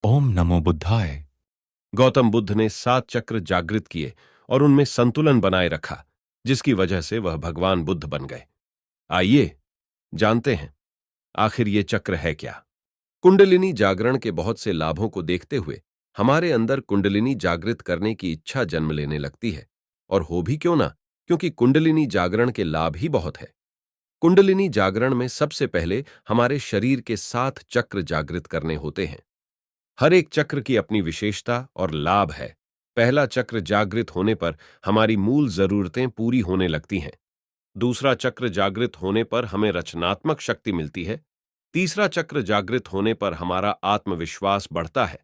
ओम नमो बुद्धाय। गौतम बुद्ध ने 7 चक्र जागृत किए और उनमें संतुलन बनाए रखा, जिसकी वजह से वह भगवान बुद्ध बन गए। आइए जानते हैं आखिर ये चक्र है क्या। कुंडलिनी जागरण के बहुत से लाभों को देखते हुए हमारे अंदर कुंडलिनी जागृत करने की इच्छा जन्म लेने लगती है। और हो भी क्यों ना, क्योंकि कुंडलिनी जागरण के लाभ ही बहुत है। कुंडलिनी जागरण में सबसे पहले हमारे शरीर के 7 चक्र जागृत करने होते हैं। हर एक चक्र की अपनी विशेषता और लाभ है। पहला चक्र जागृत होने पर हमारी मूल जरूरतें पूरी होने लगती हैं। दूसरा चक्र जागृत होने पर हमें रचनात्मक शक्ति मिलती है। तीसरा चक्र जागृत होने पर हमारा आत्मविश्वास बढ़ता है।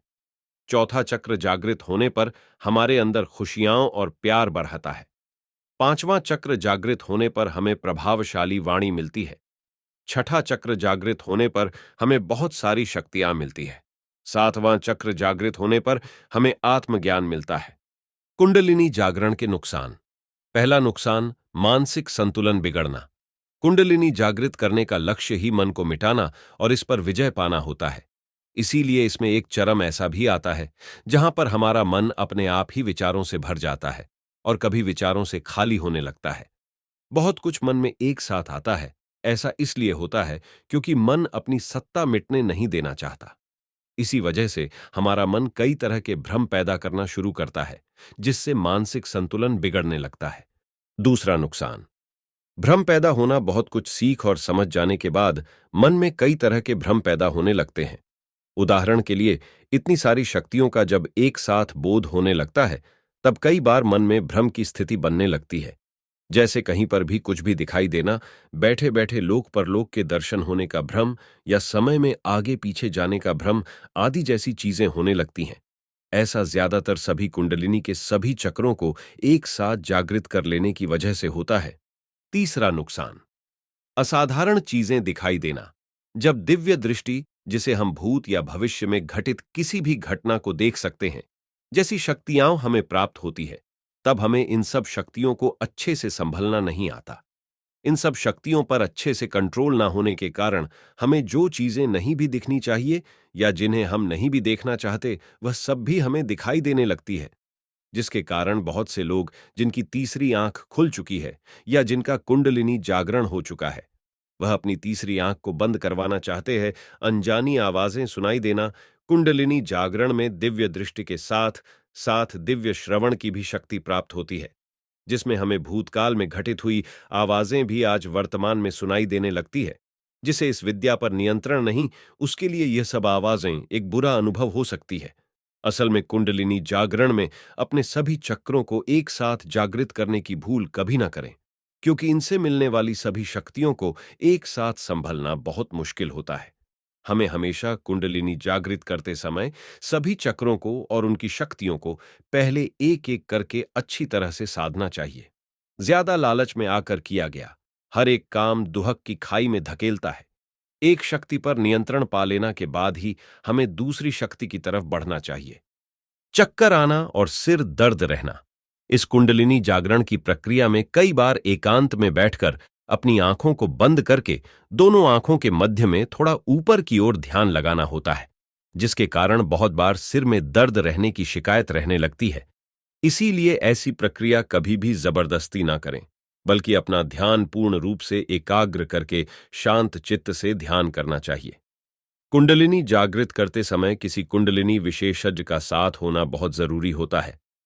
चौथा चक्र जागृत होने पर हमारे अंदर खुशियां और प्यार बढ़ता है। पांचवां चक्र जागृत होने पर हमें प्रभावशाली वाणी मिलती है। छठा चक्र जागृत होने पर हमें बहुत सारी शक्तियां मिलती है। सातवां चक्र जागृत होने पर हमें आत्मज्ञान मिलता है। कुंडलिनी जागरण के नुकसान। पहला नुकसान, मानसिक संतुलन बिगड़ना। कुंडलिनी जागृत करने का लक्ष्य ही मन को मिटाना और इस पर विजय पाना होता है। इसीलिए इसमें एक चरम ऐसा भी आता है जहां पर हमारा मन अपने आप ही विचारों से भर जाता है और कभी विचारों से खाली होने लगता है। बहुत कुछ मन में एक साथ आता है। ऐसा इसलिए होता है क्योंकि मन अपनी सत्ता मिटने नहीं देना चाहता। इसी वजह से हमारा मन कई तरह के भ्रम पैदा करना शुरू करता है, जिससे मानसिक संतुलन बिगड़ने लगता है। दूसरा नुकसान, भ्रम पैदा होना। बहुत कुछ सीख और समझ जाने के बाद मन में कई तरह के भ्रम पैदा होने लगते हैं। उदाहरण के लिए, इतनी सारी शक्तियों का जब एक साथ बोध होने लगता है, तब कई बार मन में भ्रम की स्थिति बनने लगती है। जैसे कहीं पर भी कुछ भी दिखाई देना, बैठे बैठे लोक परलोक के दर्शन होने का भ्रम, या समय में आगे पीछे जाने का भ्रम आदि जैसी चीजें होने लगती हैं। ऐसा ज्यादातर सभी कुंडलिनी के सभी चक्रों को एक साथ जागृत कर लेने की वजह से होता है। तीसरा नुकसान, असाधारण चीजें दिखाई देना। जब दिव्य दृष्टि, जिसे हम भूत या भविष्य में घटित किसी भी घटना को देख सकते हैं, जैसी शक्तियां हमें प्राप्त होती है, तब हमें इन सब शक्तियों को अच्छे से संभलना नहीं आता। इन सब शक्तियों पर अच्छे से कंट्रोल ना होने के कारण हमें जो चीजें नहीं भी दिखनी चाहिए या जिन्हें हम नहीं भी देखना चाहते, वह सब भी हमें दिखाई देने लगती है। जिसके कारण बहुत से लोग जिनकी तीसरी आंख खुल चुकी है या जिनका कुंडलिनी जागरण हो चुका है, वह अपनी तीसरी आंख को बंद करवाना चाहते हैं। अनजानी आवाजें सुनाई देना। कुंडलिनी जागरण में दिव्य दृष्टि के साथ साथ दिव्य श्रवण की भी शक्ति प्राप्त होती है, जिसमें हमें भूतकाल में घटित हुई आवाजें भी आज वर्तमान में सुनाई देने लगती है। जिसे इस विद्या पर नियंत्रण नहीं, उसके लिए यह सब आवाजें एक बुरा अनुभव हो सकती है। असल में कुंडलिनी जागरण में अपने सभी चक्रों को एक साथ जागृत करने की भूल कभी ना करें, क्योंकि इनसे मिलने वाली सभी शक्तियों को एक साथ संभलना बहुत मुश्किल होता है। हमें हमेशा कुंडलिनी जागृत करते समय सभी चक्रों को और उनकी शक्तियों को पहले एक एक करके अच्छी तरह से साधना चाहिए। ज्यादा लालच में आकर किया गया हर एक काम दुहक की खाई में धकेलता है। एक शक्ति पर नियंत्रण पा लेना के बाद ही हमें दूसरी शक्ति की तरफ बढ़ना चाहिए। चक्कर आना और सिर दर्द रहना। इस कुंडलिनी जागरण की प्रक्रिया में कई बार एकांत में बैठकर अपनी आंखों को बंद करके दोनों आंखों के मध्य में थोड़ा ऊपर की ओर ध्यान लगाना होता है, जिसके कारण बहुत बार सिर में दर्द रहने की शिकायत रहने लगती है। इसीलिए ऐसी प्रक्रिया कभी भी जबरदस्ती ना करें, बल्कि अपना ध्यान पूर्ण रूप से एकाग्र करके शांत चित्त से ध्यान करना चाहिए। कुंडलिनी जागृत करते समय किसी कुंडलिनी विशेषज्ञ का साथ होना बहुत जरूरी होता है।